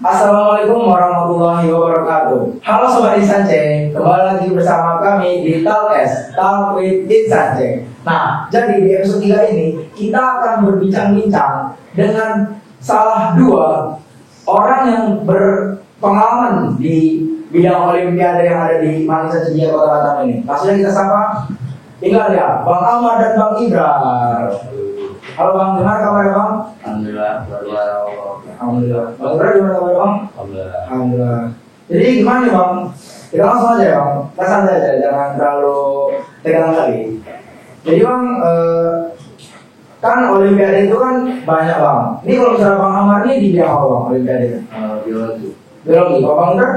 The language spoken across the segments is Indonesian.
Assalamualaikum warahmatullahi wabarakatuh. Halo Sobat Insanceng, kembali lagi bersama kami di Talkes, Talk with Insanceng. Nah, jadi di episode 3 ini kita akan berbincang-bincang dengan salah dua orang yang berpengalaman di bidang olimpiade yang ada di Manisa Cijaya Kota Batam ini. Langsung kita sapa, tinggal ya, Bang Ahmad dan Bang Ibrar. Halo Bang, gimana kabarnya Bang? Alhamdulillah, Alhamdulillah. Bang Ibrar gimana kabarnya Bang? Alhamdulillah. Alhamdulillah. Jadi gimana nih Bang? Kita langsung aja ya Bang, kita santai aja, jangan terlalu tegang kali. Jadi Bang, kan olimpiade itu kan banyak Bang. Ini kalau misalnya Bang Ahmad ini di bidang apa Bang olimpiade? Biologi. Biologi, kalau Bang Ibrar?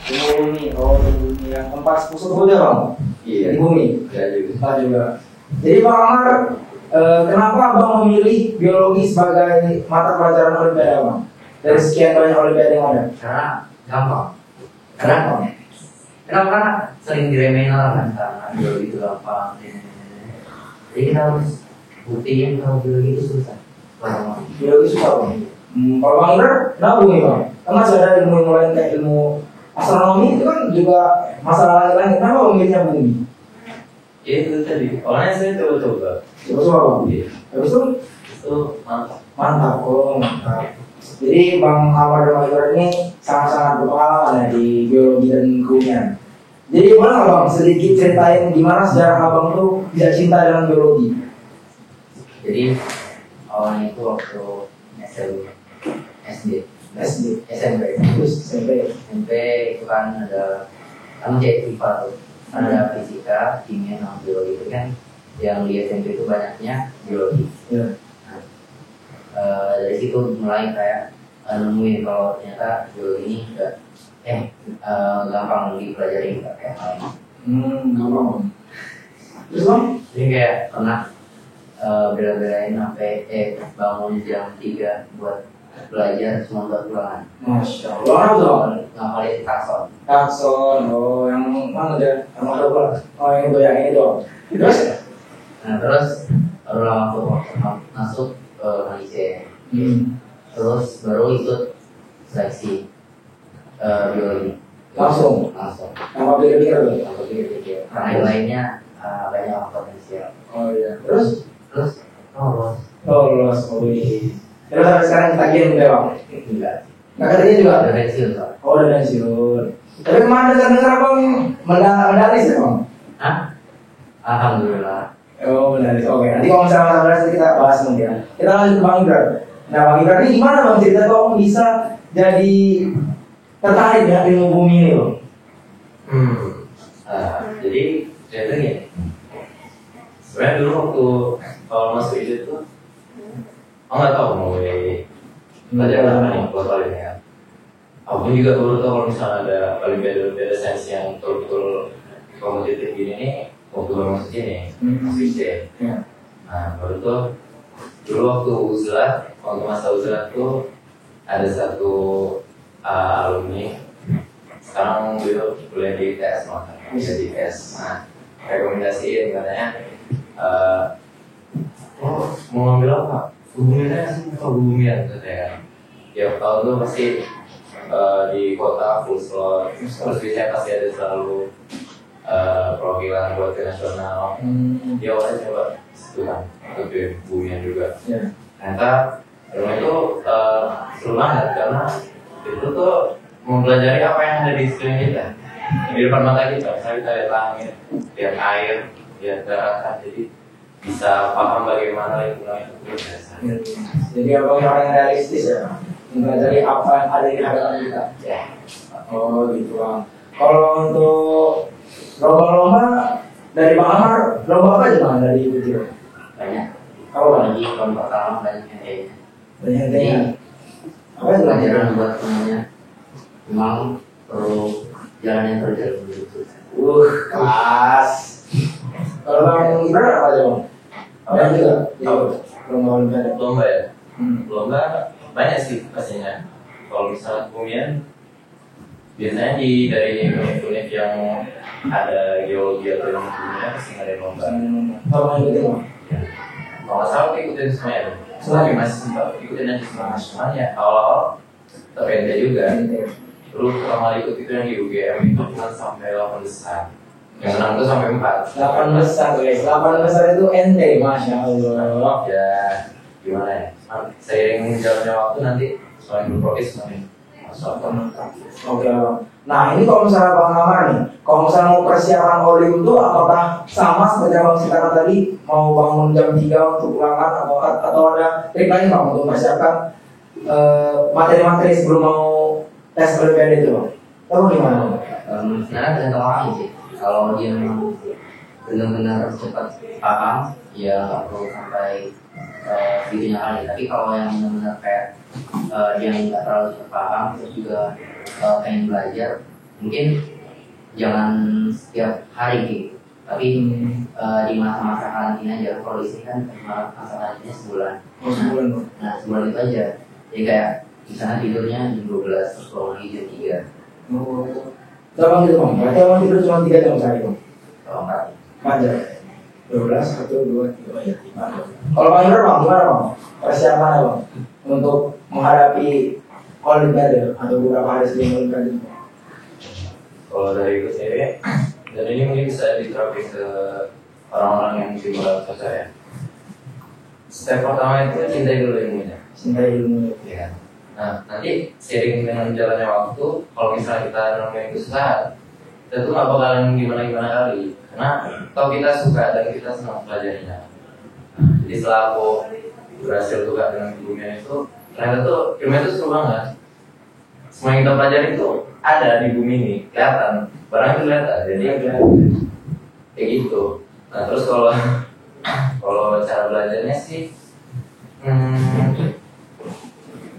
Di Bumi, oh bumi yang tempat pusat bumi Bang? Iya. Di bumi? Ya juga. Ah juga. Jadi Bang Ahmad, kenapa Abang memilih biologi sebagai mata pelajaran olimpiade Bang? Dari sekian banyak olimpiade yang ada? Karena gampang. Kenapa? Karena sering diremehin orang kan, karena biologi itu gampang. Jadi kita harus buktiin kalau biologi itu susah. Biologi susah Bang. Kalau Bang Ibrar, kenapa bumi Bang? Kan masih ada ilmu lain kayak ilmu astronomi itu kan juga masalah langit. Kenapa memilihnya bumi? Ya itu tadi. Awalnya saya coba-coba. Coba Bang. Iya. Habis itu Mantap. mantap, oh mantap. Jadi Bang Ahmad dan Bang Ibrar ini sangat-sangat berpengalaman ya di biologi dan kebumian. Jadi boleh nggak Bang sedikit ceritain gimana sejarah Abang tuh bisa cinta dengan biologi? Jadi awalnya itu waktu SMP. Terus SMP itu kan ada kayak FIFA tuh. Ada fisika, kimia, sama biologi itu kan yang di SMP itu banyaknya biologi. ya. Dari situ mulai kayak nemuin kalau ternyata biologi ini udah gampang dipelajari nggak kayak lain. Gampang. Terus Bang? Jadi kayak pernah bela-belain sampai bangun jam 3 buat belajar cuma buat ulangan. Masya Allah. Apa tuh Bang? Ngapalin takson. Takson, oh yang mana dia? Yang mana bola? Oh yang itu Bang. Terus? Nah terus baru lama masuk ke Malaysia. Terus baru ikut seleksi biologi. Langsung? Tanpa pikir-pikir tuh? Tanpa pikir-pikir. Karena yang lainnya banyak potensial. Oh iya. Terus Lolos. lolos, oh iya. Terus sampai sekarang ketagihan udah Bang? Enggak. Nggak ketagihan juga? Udah pensiun soalnya. Oh udah pensiun. Tapi kemarin dengar Bang medalis ya Bang? Hah? Alhamdulillah. Oh medalis, oke. Nanti kalau misalnya masalah medalis kita bahas nanti ya. Kita lanjut ke Bang Ibrar. Nah Bang Ibrar ini gimana Bang cerita kok bisa jadi tertarik dengan ilmu bumi ini Bang? Jadi ceritanya gini. Sebenarnya dulu waktu kalau masuk itu tuh, aku nggak tahu mau belajar apa nih buat olimpiade. Aku juga baru tahu kalau misalnya ada olimpiade sains yang betul-betul kompetitif gini nih, waktu baru masuk sini, masuk IC. Nah baru tuh dulu waktu uzlah, waktu masa uzlah tuh ada satu alumni. Sekarang beliau kuliah di ITS makan, kuliah di ITS. Nah rekomendasiin katanya, mau ngambil apa? Hubungannya sih kebumian katanya. Tiap tahun tuh pasti di kota full slot, terus biasanya pasti ada selalu perwakilan buat ke nasional. Dia awalnya coba setulah untuk di bumian juga. Ternyata rumah itu seru banget karena itu tuh mempelajari apa yang ada di sekeliling kita, di depan mata kita. Misalnya kita lihat langit, lihat air, lihat daratan, jadi bisa paham bagaimana lingkungan itu berbiasa. Jadi Abang orang yang realistis ya, mempelajari apa yang ada di hadapan kita. Ya. Oh gitu Bang. Kalau untuk lomba-lomba dari Bang Ahmad, lomba apa aja Bang dari ikuti Bang? Banyak. Apa Bang? Lagi tahun pertama banyak yang kayaknya. Banyak yang apa itu Bang? Pelajaran buat semuanya. Memang perlu jalan yang terjal dulu. Kelas. Kalau Bang Ibrar apa aja Bang? Apa juga? Lomba olimpiade. Lomba ya? Lomba banyak sih pastinya. Kalau misalnya kemudian biasanya dari unit-unit yang ada geologi atau yang punya pasti ada lomba. Apa yang ikutin Bang? Kalau nggak salah ikutin semuanya. tapi masih sempat ikutin aja cuman ya awal-awal terpendek juga. Terus pertama ikut itu yang di UGM itu cuma sampai 8 besar. Yang menang itu sampai 4. 8 besar guys, 8 besar itu ente, masya Allah. Ya gimana ya? Seiring jalannya waktu nanti semakin berprogres semakin masuk. Oke bang. Nah ini kalau misalnya bang Amar nih, kalau misalnya mau persiapan Olim itu apakah sama seperti yang bang Sitara tadi, mau bangun jam 3 untuk ulangan atau ada trik lain bang untuk mempersiapkan materi-materi sebelum mau tes Olimpiade itu bang? Atau gimana? Sebenarnya tergantung orang sih. Kalau dia memang benar-benar cepat paham, ya nggak perlu sampai segitunya kali. Tapi kalau yang benar-benar kayak dia nggak terlalu cepat paham, terus juga pengen belajar, mungkin jangan setiap hari gitu. Tapi di masa-masa karantina aja. Kalau di sini kan masa karantina sebulan. Sebulan. Nah sebulan itu aja. Jadi kayak misalnya tidurnya jam 12 terus bangun lagi jam 3. Oh. Berapa gitu bang? Berarti abang tidur cuma 3 jam sehari bang? Kalau enggak 4 jam? 12, 1, 2, 3, ya 5 jam. Kalau bang Indra bang, gimana bang? Persiapannya bang? Untuk menghadapi Olimpiade atau beberapa hari sebelum Olimpiade? Kalau dari gue sendiri, dan ini mungkin bisa diterapkan ke orang-orang yang di luar saya. Step pertama itu cintai dulu ilmunya. Cintai ilmu. Ya kan? Nah, nanti seiring dengan jalannya waktu, kalau misalnya kita nemuin kesusahan, kita tuh nggak bakalan gimana-gimana kali. Karena kalau kita suka dan kita senang pelajarinya. Jadi setelah aku berhasil suka dengan ilmunya itu, ternyata tuh ilmunya itu seru banget. Semua yang kita pelajari itu ada di bumi ini, kelihatan. Barang itu kelihatan, jadi kayak gitu. Nah terus kalau cara belajarnya sih,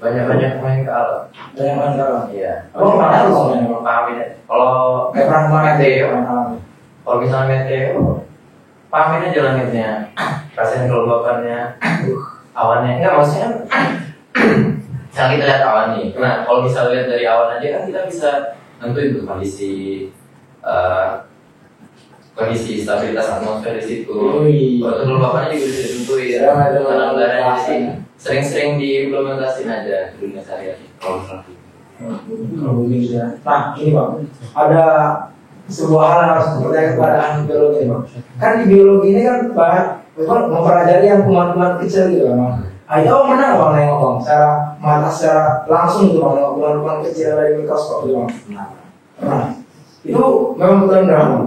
banyak main ke alam. Banyak main kalah. Iya. Oh, mana lu main? Pahamin aja. Kalau Kayak pernah kemarin meteo, main kalah. kalau misalnya meteo, pahamin aja langitnya, rasain kelembapannya, awannya. Enggak maksudnya, misalnya kita lihat awan nih. Nah, kalau misalnya lihat dari awan aja kan kita bisa nentuin tuh kondisi stabilitas atmosfer di situ. Waktu kelembapannya juga bisa ditentuin. Karena udaranya sih sering-sering diimplementasiin aja di dunia sehari-hari. Kalau misalnya Kalau begitu ya. Nah, ini bang, ada sebuah hal yang harus dipercaya kepada ahli biologi nih bang. Kan di biologi ini kan banyak mempelajari yang kuman-kuman kecil gitu bang. Ah itu bang pernah bang nengok bang, secara mata secara langsung gitu bang, nengok kuman-kuman kecil dari mikroskop gitu bang. Nah, itu memang betul benar bang.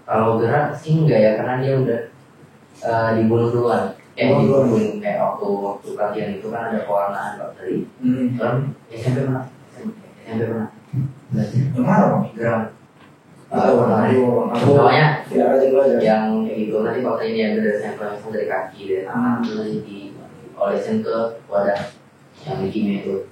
Kalau gerak sih enggak ya, karena dia udah dibunuh duluan. Dibunuh kayak waktu pelatihan itu kan ada pewarnaan bakteri. Kan SMP pernah. Yang mana bang? Gerak. Aku Namanya tidak rajin belajar. yang kayak gitu nanti bakterinya diambil dari sampel langsung dari kaki dari tangan terus diolesin ke wadah yang di kimia itu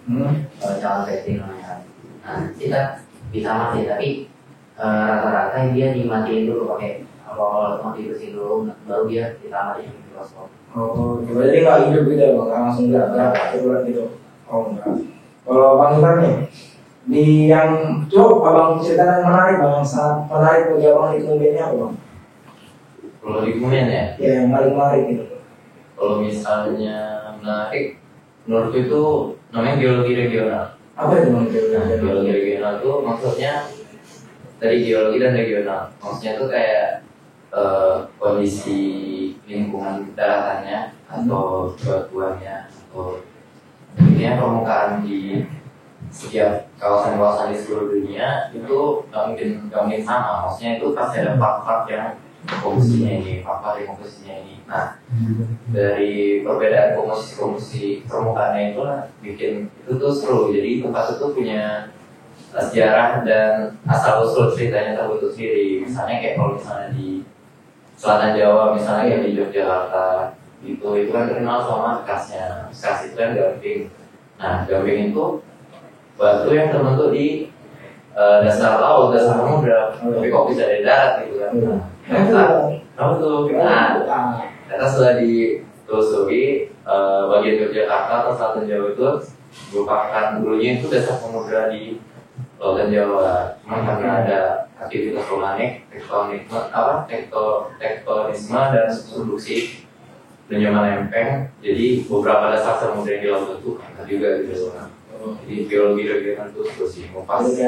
calon testing namanya. Nah kita bisa mati tapi rata-rata dia dimatiin dulu pakai mau dibersihin dulu baru dia kita mati di mikroskop. Oh, jadi nggak hidup gitu ya bang, nggak langsung gerak gitu. Oh enggak. Kalau bang Iman nih, di yang coba abang ceritakan yang menarik bang, yang sangat menarik bagi abang di kemudiannya apa bang? kalau di kemudian ya, Ya yang paling menarik gitu. kalau misalnya menarik, menurutku itu namanya geologi regional. Apa itu bang? Nah, geologi regional itu maksudnya dari geologi dan regional. Maksudnya itu kayak kondisi lingkungan daratannya atau batuannya atau intinya permukaan di setiap kawasan-kawasan di seluruh dunia itu nggak mungkin sama. Maksudnya itu pasti ada part-part yang komposisinya ini, part-part yang komposisinya ini. Nah, dari perbedaan komposisi permukaannya itu lah bikin itu tuh seru. Jadi tempat itu punya sejarah dan asal usul ceritanya terbentuk sendiri. Misalnya kayak kalau misalnya di Selatan Jawa, misalnya kayak di Yogyakarta itu kan terkenal sama kasnya. Kas itu kan gamping. Nah, gamping itu batu yang terbentuk di dasar laut, dasar samudra. Tapi kok bisa dari darat gitu kan? Tahu tuh. Nah, ternyata setelah ditelusuri bagian Yogyakarta atau Selatan Jawa itu merupakan dulunya itu dasar samudra di Lautan Jawa. Cuma karena ada aktivitas vulkanik, tektonisme dan subduksi pinjaman lempeng, jadi beberapa dasar samudra yang di laut itu angkat juga gitu. Jadi biologi kan tuh terus sih mau pas. Jadi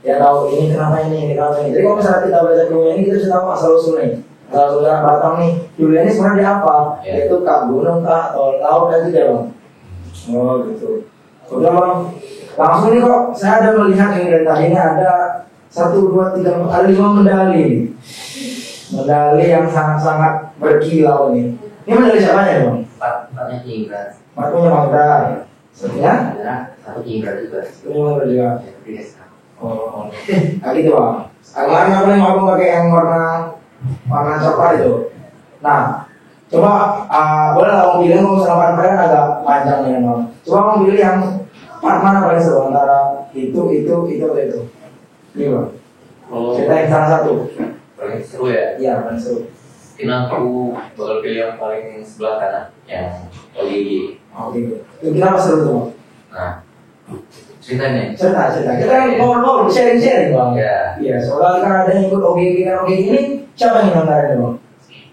ya tahu ini kenapa ini kenapa ini. Jadi kalau misalnya kita baca bukunya ini kita bisa tahu asal usulnya. Asal usulnya Batam nih, dulunya ini sebenarnya apa? Ya. Yaitu kah gunung kah atau laut dan juga bang. Oh gitu. Udah bang, langsung nih kok saya ada melihat ini dari tadi ini ada 1, 2, 3, 4, ada 5 medali. Medali yang sangat-sangat berkilau nih. Ini medali siapa ya bang? Empatnya Cingrat. Marconya Bang Bra. Satunya? Satu Cingrat juga. Satunya Bang Bra juga. Ya, tapi dia sama. Oh, nah gitu bang. Kemarin aku nih mau pakai yang warna coklat itu. Nah, coba boleh lah mau pilih mau sama part kalian agak panjang nih bang. Coba mau pilih yang part mana paling seru antara itu. Ini bang. Kita yang salah satu. Paling seru ya. Iya paling seru. Mungkin aku bakal pilih yang paling sebelah kanan, yang OGG. Oke. Itu kenapa seru tuh bang? Nah, ceritanya. Cerita. Kita kan ngobrol sharing bang. Ya. Iya. Soalnya kan ada yang ikut OGG kan OGG ini siapa yang nontonin bang?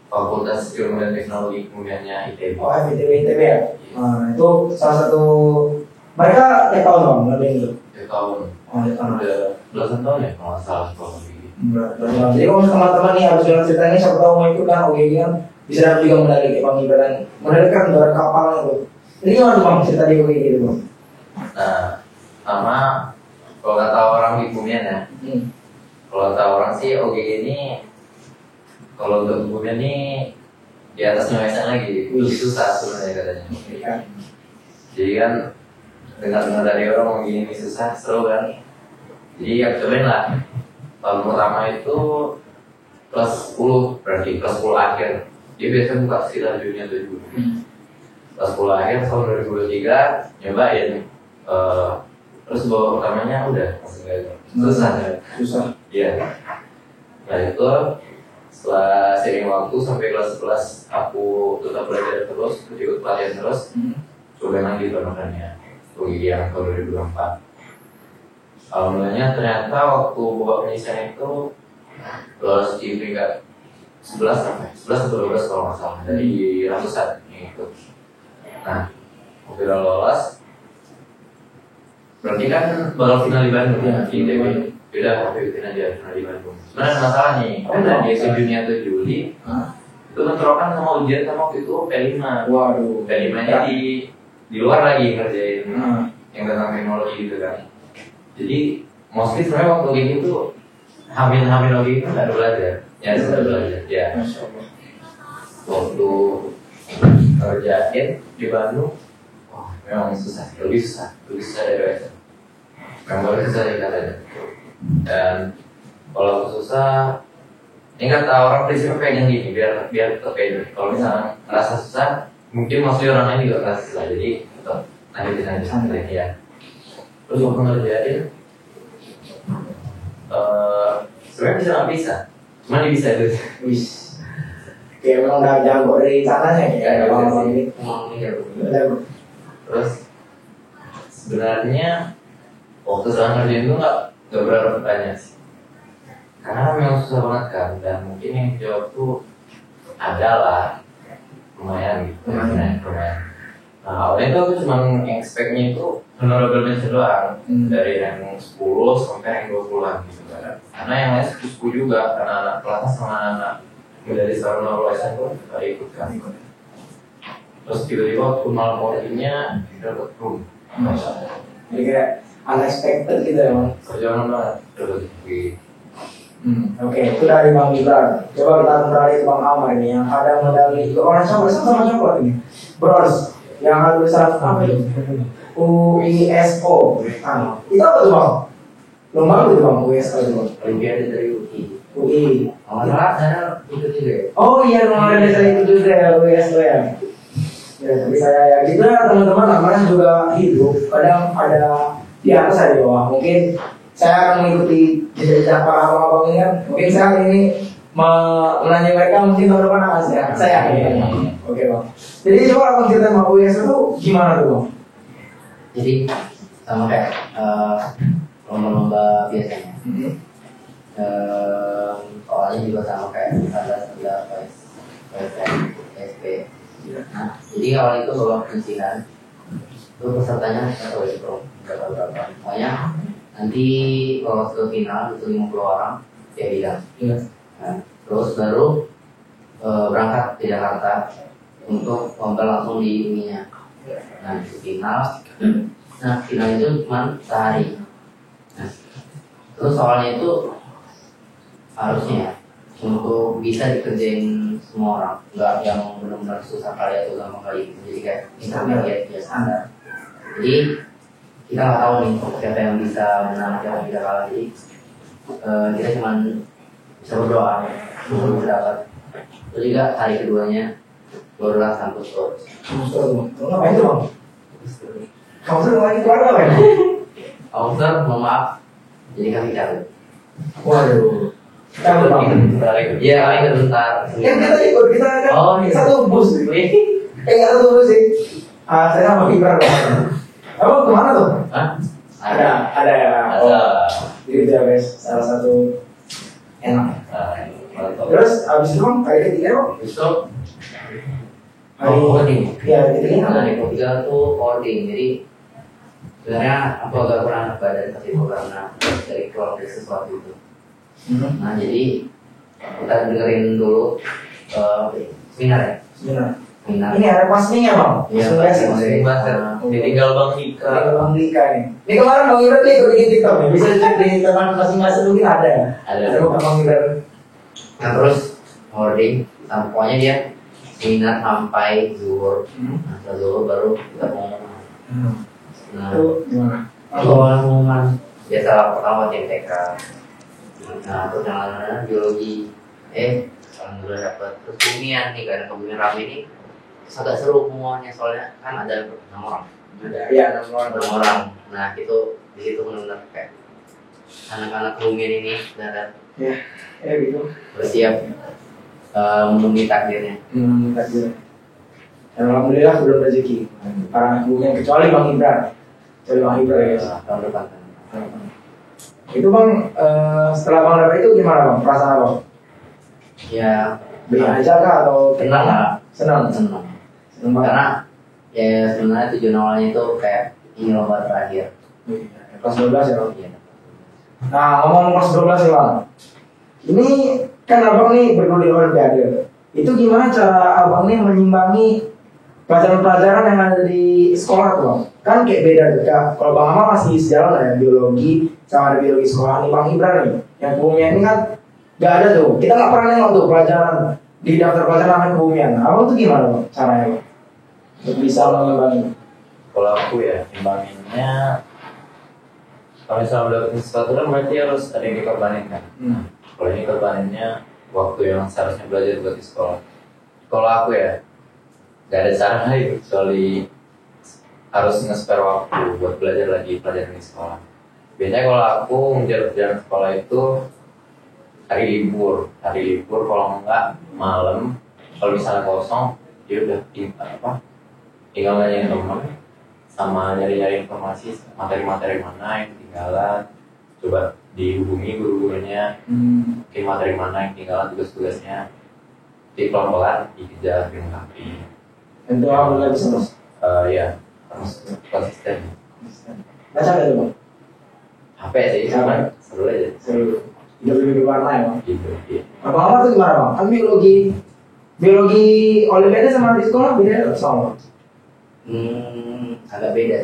Fakultas Ilmu dan Teknologi kemudiannya ITB. Oh, ITB ya? Nah, itu salah satu mereka tiap tahun bang, lebih itu. Tiap tahun. Oh, tiap tahun. Udah belasan tahun ya kalau nggak salah kalau ini. Jadi kalau teman-teman nih harus dengar cerita ini, siapa tahu mau ikut kan, OGG kan bisa dapat juga medali kayak bang Ibaran. Medali kan dari kapal itu. Ini gimana tuh bang cerita di OGG itu bang? Nah, sama kalau kata orang di Bumian ya, kalau kata orang sih OGG ini kalau untuk Bumian ini di atasnya Wesan lagi, lebih susah sebenarnya katanya. Jadi kan dengar-dengar dari orang mau gini susah, seru kan. Jadi ya cobain lah. Tahun pertama itu kelas 10, berarti kelas 10 akhir. Dia biasanya buka sekitar Juni atau Juli. Kelas 10 akhir tahun 2023 nyobain. Terus bawa pertamanya udah masih gak susah ya. Susah. Iya. Nah itu setelah seiring waktu sampai kelas 11 aku tetap belajar terus, ikut pelatihan terus. Coba lagi penukannya UGG yang tahun 2024. Alhamdulillahnya ternyata waktu bawa penyisian itu lolos di peringkat 11 atau 12 kalau nggak salah dari ratusan yang ikut. Nah, waktu udah lolos, berarti kan bakal final di Bandung ya, di ITB. Udah, aku ikutin aja final di Bandung. Sebenarnya masalah nih, karena di Juni atau Juli itu bentrokan sama ujian sama waktu itu P5. Waduh. P5 nya di luar lagi ngerjain yang tentang teknologi gitu kan. Jadi mostly sebenarnya waktu kayak gitu hamil lagi itu nggak ada belajar, ya sudah belajar ya. Waktu kerjain di Bandung, memang susah, lebih susah dari WSM. Memang lebih susah dari katanya. Dan kalau aku susah, ini kata orang prinsipnya pengen gini, biar terpede. Kalau misalnya ngerasa susah, mungkin maksudnya orang lain juga ngerasa susah, jadi tetap lanjutin aja santai ya. Terus waktu ngerjain, sebenarnya bisa nggak bisa, cuma dia bisa itu. Wis. Kayak memang udah jago dari sananya ya. Bang ini. Terus sebenarnya waktu saya ngerjain itu nggak berapa pertanyaan sih, karena memang susah banget kan, dan mungkin yang jawab tuh adalah lumayan gitu, lumayan. Nah awalnya itu aku cuma expect-nya itu honorable mention doang, dari rank 10 sampai rank 20-an gitu kan. Karena yang lain 10 juga, karena anak kelas sama anak dari Saruna Loisan pun gak ikut kan. Terus tiba-tiba waktu malam waktunya dapat room. Jadi kayak unexpected gitu ya bang. Perjalanan banget, dapat gitu. Oke, itu dari Bang Gibran. Coba kita kembali ke Bang Amar ini yang ada medali juga orang sama coklat ini. Bronze yang ada tulisan apa itu? UISO. Itu apa tuh bang? Lomba itu bang UISO itu bang. Olimpiade dari UI. UI. Saya ikut juga. Oh iya kemarin saya itu juga ya UISO ya. Ya tapi saya ya gitu ya teman-teman namanya juga hidup. Kadang ada di atas ada di bawah. Mungkin saya akan mengikuti jejak para abang-abang ini kan. Mungkin saya hari ini menanya mereka mungkin tahun depan akan saya akan. Oke bang. Jadi coba abang cerita sama UIS itu gimana tuh bang? Jadi sama kayak lomba-lomba biasanya. Soalnya juga sama kayak standar PSP Nah, jadi awal itu babak penyisihan itu pesertanya nggak tahu itu nggak tahu berapa. Pokoknya nanti lolos ke final itu 50 orang ya bidang. Iya. Nah, terus baru berangkat ke Jakarta untuk tampil langsung di ininya. Nah, di final. Nah, final itu cuma sehari. Nah, terus soalnya itu harusnya ya, untuk bisa dikerjain semua orang, nggak yang benar-benar susah kali atau gampang kali. Jadi kayak intermediate ya standar. Jadi kita nggak tahu nih siapa yang bisa menang, siapa yang bisa kalah. Jadi kita cuma bisa berdoa untuk dapat. Terus juga hari keduanya barulah kampus tour. Kamu ngapain tuh bang? Kamu tuh lagi keluar apa ya? Kampus mohon maaf, jadi kami cabut. Waduh. Cabut bang. Iya, kami sebentar. Kan kita ikut, kita kan iya. satu bus. Nggak satu bus sih. Saya sama Kibra. Kamu kemana tuh? Hah? Ada ya. Ada. Gitu ya guys. Salah satu enak. Mantap. Terus abis itu bang, hari ketiga bang. Besok Hari coding. Iya, hari ketiga Nah, apa? hari ketiga tuh coding. Jadi sebenarnya aku agak kurang enak badan pas itu karena dari keluar dari sesuatu itu. Nah, jadi kita dengerin dulu seminar ya. Seminar. Seminar. Ini ada pasnya bang. Iya, Seminar. pasnya. Ditinggal Bang Ika. Ini Bang Dika nih. Ini kemarin Bang Ibra nih ikut bikin TikTok nih. Bisa cek di teman masing-masing mungkin ada. Ada. bukan Bang Ibra. Nah, terus coding. Nah, pokoknya dia seminar sampai zuhur. Nah, setelah zuhur baru kita pengumuman. Nah, Itu gimana? awal pengumuman biasa pertama TK. Nah, terus yang lain biologi. Alhamdulillah dapat. Terus bumian nih, karena kebumian rame ini terus agak seru pengumumannya soalnya kan ada 6 orang. Iya, 6 6 orang. Nah, itu di situ benar-benar kayak anak-anak kebumian ini benar gitu. bersiap menunggu takdirnya. Takdir. Dan alhamdulillah belum rezeki. Para anak buahnya kecuali Bang Ibra. Kecuali Bang Ibra ya guys. Tahun depan. Itu bang, setelah bang dapat itu gimana bang? Perasaan abang? Ya, B aja kah atau tenang lah. Senang. Senang. Senang banget. Karena ya sebenarnya tujuan awalnya itu kayak ini lomba terakhir. Kelas 12 ya bang. Iya. Nah ngomong kelas 12 ya bang. Ini kan abang nih berguru di Olimpiade. Itu gimana cara abang nih menyimbangi pelajaran-pelajaran yang ada di sekolah tuh bang? Kan kayak beda tuh. Kalau bang Amal masih sejalan lah ya, biologi sama ada biologi sekolah nih. Bang Ibra nih, yang kebumian ini kan gak ada tuh. Kita gak pernah nengok tuh pelajaran di daftar pelajaran namanya kebumian. Nah, abang tuh gimana bang caranya bang? Untuk bisa mengimbangi. Kalau aku ya, imbanginnya kalau misalnya udah dapetin sesuatu kan berarti harus ada yang dikorbanin kan. Kalau ini korbaninnya waktu yang seharusnya belajar buat di sekolah. Kalau aku ya, gak ada cara lain kecuali harus nge-spare waktu buat belajar lagi pelajaran di sekolah. Biasanya kalau aku ngejar pelajaran sekolah itu hari libur kalau enggak malam. Kalau misalnya kosong, ya udah tinggal nanyain teman sama nyari-nyari informasi materi-materi mana yang ketinggalan, coba dihubungi guru-gurunya, mungkin materi mana yang ketinggalan, tugas-tugasnya pelan-pelan dikejar dengan rapi. Itu alhamdulillah bisa mas. Ya harus konsisten. Baca gak tuh bang? HP sih, cuman seru aja. Seru. Hidup lebih berwarna ya bang. Gitu, iya. Abang tuh gimana bang? Kan biologi Olimpiade sama di sekolah beda sama bang? Agak beda.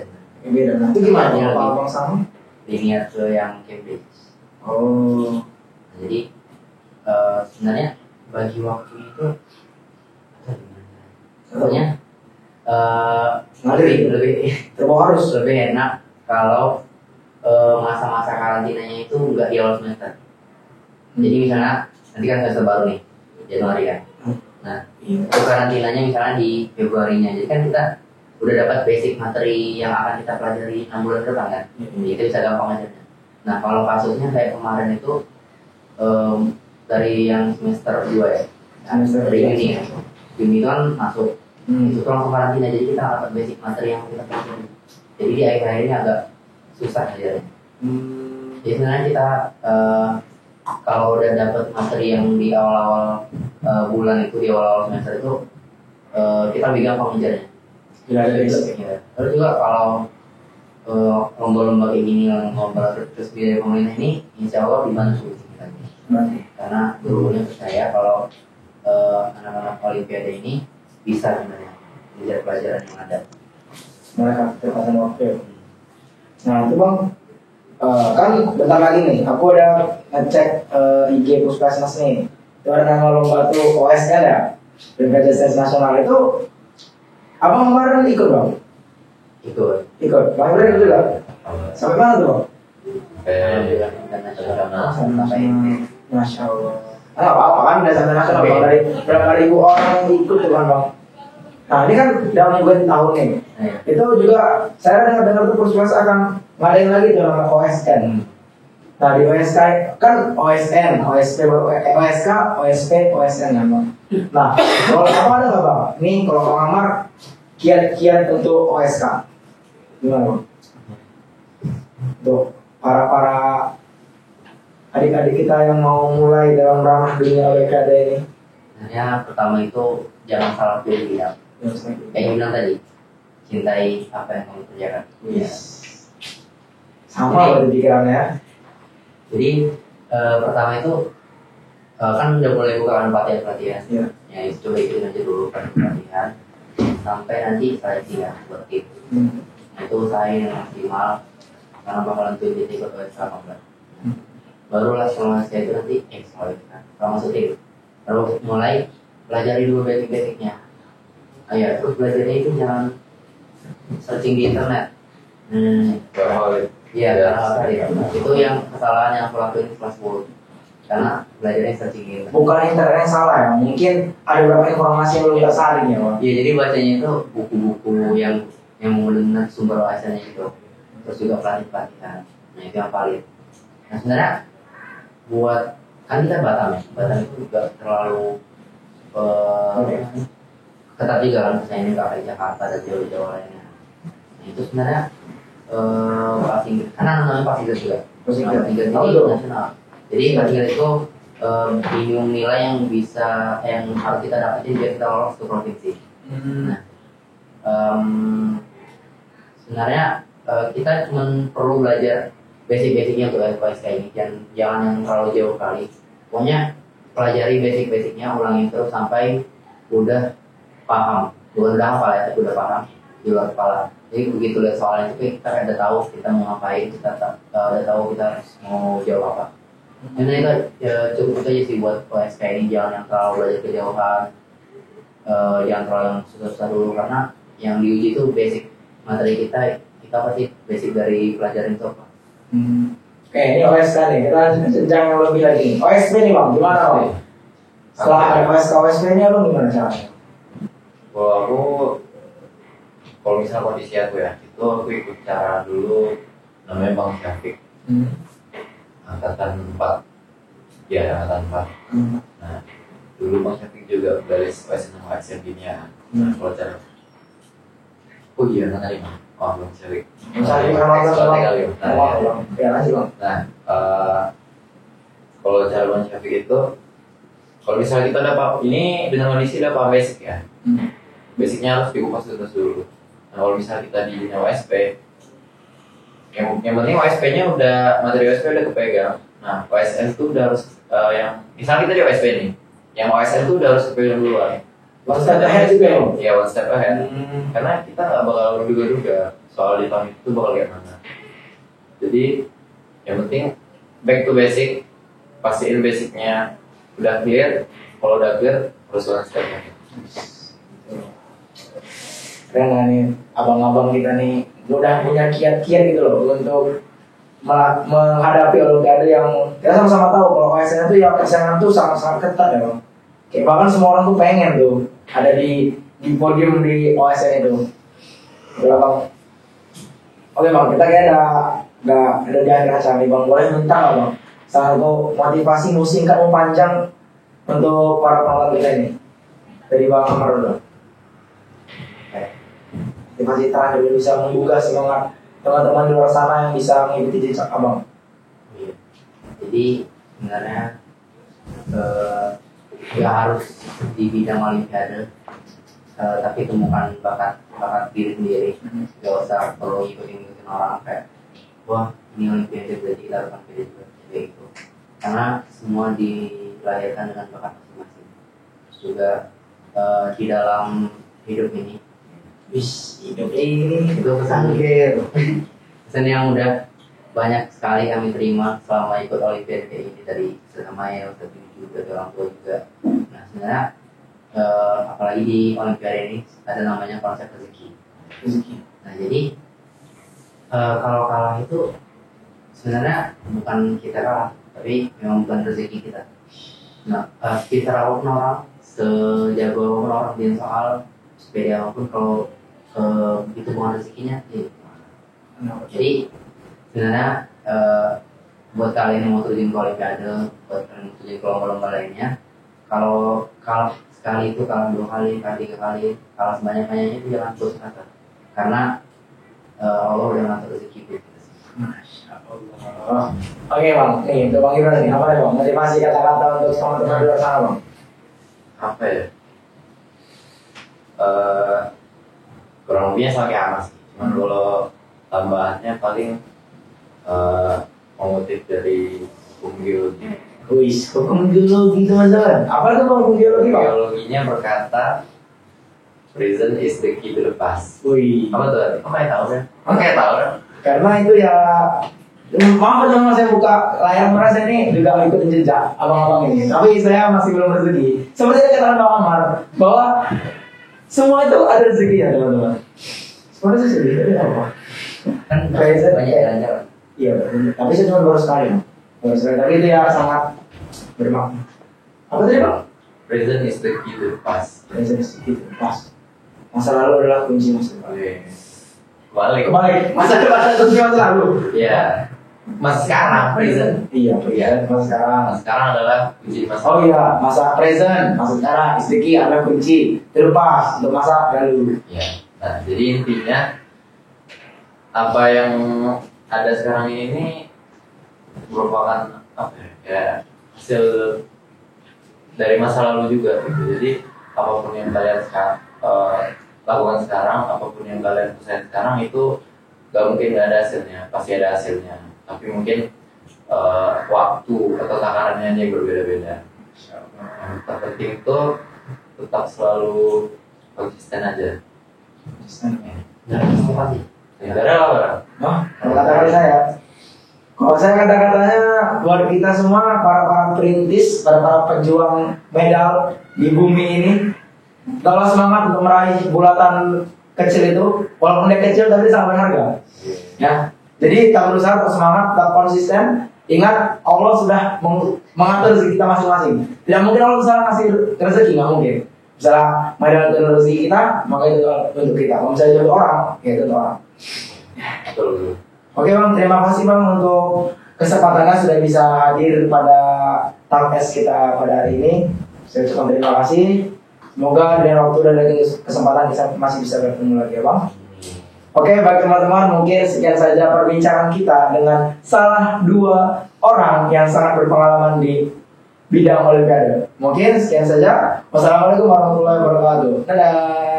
Beda. Nah itu gimana Iya, kalau iya. abang sama? Linear ke yang Cambridge. Oh. Jadi sebenarnya bagi waktu itu sebenarnya lebih Terbawa harus. lebih enak kalau masa-masa karantinanya itu nggak di awal semester. Jadi misalnya nanti kan semester baru nih Januari kan. Nah itu karantinanya misalnya di Februarinya. Jadi kan kita udah dapat basic materi yang akan kita pelajari 6 bulan ke depan kan. Jadi itu bisa gampang aja. Nah kalau kasusnya kayak kemarin itu dari yang semester 2 ya. Semester Dari tiga. Juni ya. Juni itu kan masuk. Itu langsung karantina, jadi kita dapat basic materi yang kita pelajari. Jadi di akhir-akhir ini agak susah aja. Jadi sebenarnya kita kalau udah dapat materi yang di awal-awal bulan itu, di awal-awal semester itu kita lebih gampang mengejarnya. Tidak ada basic. Ya. Terus juga kalau lomba-lomba kayak gini, lomba resmi dari pemerintah ini, insya Allah dibantu kita. Karena gurunya percaya kalau anak-anak Olimpiade ini bisa sebenarnya mengejar pelajaran yang ada. Mereka terpasang waktu. Nah itu bang, kan bentar lagi nih, aku udah ngecek IG Puskesmas nih. Itu ada nama lomba tuh OSN ya, Olimpiade Sains Nasional itu. Abang kemarin ikut bang? Ikut. Bang Ibrahim juga? Sampai mana tuh bang? Masya Allah. Nah, apa-apa kan udah sampai nasional bang, dari berapa ribu orang yang ikut tuh kan bang. Nah ini kan dalam bulan tahun nih. Itu juga saya dengar tuh Puskesmas akan ngadain lagi tuh nama OSN. Nah di OSK kan OSN, OSP, OSK, OSP, OSN kan bang. Nah kalau kamu ada nggak bang? Nih kalau Bang Amar kiat-kiat untuk OSK gimana bang? Untuk para adik-adik kita yang mau mulai dalam ranah dunia Olimpiade ini. Sebenarnya pertama itu jangan salah pilih bidang. Kayak yang bilang tadi, cintai apa yang kamu kerjakan. Yes. Sama berarti pikirannya. Jadi pertama itu kan udah mulai bukaan pelatihan. Iya. Ya itu coba ikutin aja dulu pelatihan sampai nanti saya tidak buat tim. Nah, itu usahain yang maksimal karena bakalan tuh jadi ikut OSK apa enggak. Barulah setelah saya itu nanti kalau masuk tim. Baru mulai pelajari dulu basic-basicnya. Terus belajarnya itu jangan searching di internet. Iya, karena itu yang kesalahan yang aku lakuin kelas 10. Karena belajarnya searching di internet. Bukan internet yang salah ya, mungkin ada beberapa informasi yang belum kita saring ya bang. Iya, jadi bacanya itu buku-buku yang benar sumber OSN-nya itu. Terus juga pelatihan. Nah itu yang valid. Nah sebenarnya buat kan kita Batam itu juga terlalu ketat juga kan persaingan kayak Jakarta dan jauh-jauh lainnya. Nah itu sebenarnya passing karena namanya passing juga. Passing itu nasional. Jadi passing itu minimum nilai yang harus kita dapatin biar kita lolos ke provinsi. Nah sebenarnya kita cuma perlu belajar basic-basicnya untuk OSK ini, jangan yang terlalu jauh kali. Pokoknya pelajari basic-basicnya, ulangin terus sampai udah paham. Bukan udah hafal ya, tapi udah paham di luar kepala. Jadi begitu lihat soalnya itu kita udah tahu kita mau ngapain, kita udah tahu kita mau jawab apa. Ini itu cukup aja sih buat OSK ini, jangan yang terlalu belajar kejauhan, jangan terlalu yang susah-susah dulu karena yang diuji itu basic materi kita pasti basic dari pelajaran itu apa. Oke, ini OSK nih, kita lanjut ke jenjang yang lebih lagi. OSP nih bang, gimana bang? Setelah ada OSP nya lo gimana caranya? Kalau misalnya kondisi aku ya, itu aku ikut cara dulu namanya Bang Syafiq, angkatan 4. Ya, angkatan 4. Nah, dulu Bang Syafiq juga udah les OSN sama OSN dunia. Nah, kalau cara angkatan 5. Oh, Bang Syafiq. Misalnya kali. Nah, kalau cara Bang Syafiq itu, kalau misalnya kita dapat ini dengan kondisi dapat basic ya, basicnya harus dikupas dulu. Nah, kalau misalnya kita di dunia OSP, yang penting OSP-nya materi OSP udah kepegang. Nah, OSN itu udah harus yang misalnya kita di OSP nih, yang OSN itu udah harus kepegang duluan. One step ahead juga ya? Iya, one step ahead. Karena kita nggak bakal menduga-duga soal di tahun itu bakal kayak mana. Jadi yang penting back to basic, pastiin basicnya udah clear. Kalau udah clear, terus one step ahead. Keren lah nih, abang-abang kita nih udah punya kiat-kiat gitu loh untuk menghadapi Olimpiade yang kita sama-sama tahu kalau OSN itu yang persaingan tuh sangat-sangat ketat ya bang. Kayak bahkan semua orang tuh pengen tuh ada di podium di OSN itu. Udah bang. Oke bang, kita kayak ada di akhir acara nih bang. Boleh minta nggak bang? Satu motivasi singkat panjang untuk para penonton kita ini dari Bang Amar dulu. Motivasi terakhir bisa menggugah semangat teman-teman di luar sana yang bisa mengikuti jejak abang. Jadi sebenarnya ya harus di bidang Olimpiade tapi temukan bakat diri sendiri. Gak usah perlu ikutin orang kayak wah ini olimpiade berarti kita harus olimpiade juga kayak gitu, karena semua dilahirkan dengan bakat masing-masing. Terus juga di dalam hidup ini hidup ini itu pesan yang udah banyak sekali kami terima selama ikut olimpiade kayak ini dari sesama ya, dari orang tua juga. Nah sebenarnya apalagi di olimpiade ini ada namanya konsep rezeki. Nah jadi kalau kalah itu sebenarnya bukan kita kalah, tapi memang bukan rezeki kita. Nah kita apapun orang, sejago apapun orang di soal sepeda apapun, kalau itu bukan rezekinya ya. Jadi sebenarnya buat kalian yang mau terjun ke olimpiade, buat kalian yang terjun ke lomba-lomba lainnya, kalau kalah sekali itu, kalah 2 kali, kalah 3 kali, kalah sebanyak-banyaknya itu jangan putus asa, karena Allah udah ngatur rezeki kita. Masya Allah. Oke bang, nih untuk Bang Ibran nih, apa ya bang? Motivasi kata-kata untuk teman-teman di luar sana bang? Apa ya? Kurang lebihnya sama kayak Amas. Cuman kalau tambahannya paling motif dari hukum geologi. Wis, hukum geologi teman-teman. Apa itu bang hukum geologi bang? Geologinya berkata prison is the key to the past. Wih. Apa tuh? Kamu kayak tahu kan? Kamu kayak tahu kan? Karena itu ya, maaf teman-teman, saya buka layar merasa ini juga ngikutin jejak abang-abang ini. Tapi saya masih belum rezeki. Seperti yang katakan Bang Amar, bahwa semua itu ada rezeki ya teman-teman. Sebenarnya sih sedih, apa? Kan Present, banyak jalan-jalan. Iya, tapi saya cuma baru sekali. Baru sekali, tapi itu ya sangat bermakna. Apa tadi bang? Prison is the key to the past. Present itu pas. Masa lalu adalah kunci masa depan. Balik. Masa depan adalah kunci masa lalu. Iya. Masa sekarang prison. Iya, masa sekarang. Masa sekarang adalah kunci masa. Oh iya, masa present, masa sekarang, istri adalah kunci terlepas untuk masa lalu. Iya. Nah, jadi intinya apa yang ada sekarang ini merupakan apa ya, hasil dari masa lalu juga gitu. Jadi apapun yang kalian lakukan sekarang, apapun yang kalian usahakan sekarang itu gak mungkin gak ada hasilnya, pasti ada hasilnya. Tapi mungkin waktu atau takarannya yang berbeda-beda. Yang terpenting itu tetap selalu konsisten aja. Jangan semua pasti. Ya, ada apa? Oh, kalau kata-kata saya kata-katanya buat kita semua, para perintis, para pejuang medal di bumi ini, kalau semangat untuk meraih bulatan kecil itu, walaupun dia kecil tapi sangat berharga. Ya, jadi kita berusaha untuk semangat, tetap konsisten. Ingat, Allah sudah mengatur rezeki kita masing-masing. Tidak mungkin Allah bisa ngasih rezeki, nggak mungkin. Misalnya medal itu rezeki kita, maka itu untuk kita. Kalau misalnya untuk orang, ya itu untuk orang. Betul. Oke bang, terima kasih bang untuk kesempatannya sudah bisa hadir pada talkcast kita pada hari ini. Saya ucapkan terima kasih. Semoga dengan waktu dan dengan kesempatan kita masih bisa bertemu lagi ya bang. Oke, baik teman-teman, mungkin sekian saja perbincangan kita dengan salah 2 orang yang sangat berpengalaman di bidang olimpiade. Mungkin sekian saja. Wassalamualaikum warahmatullahi wabarakatuh. Dadah.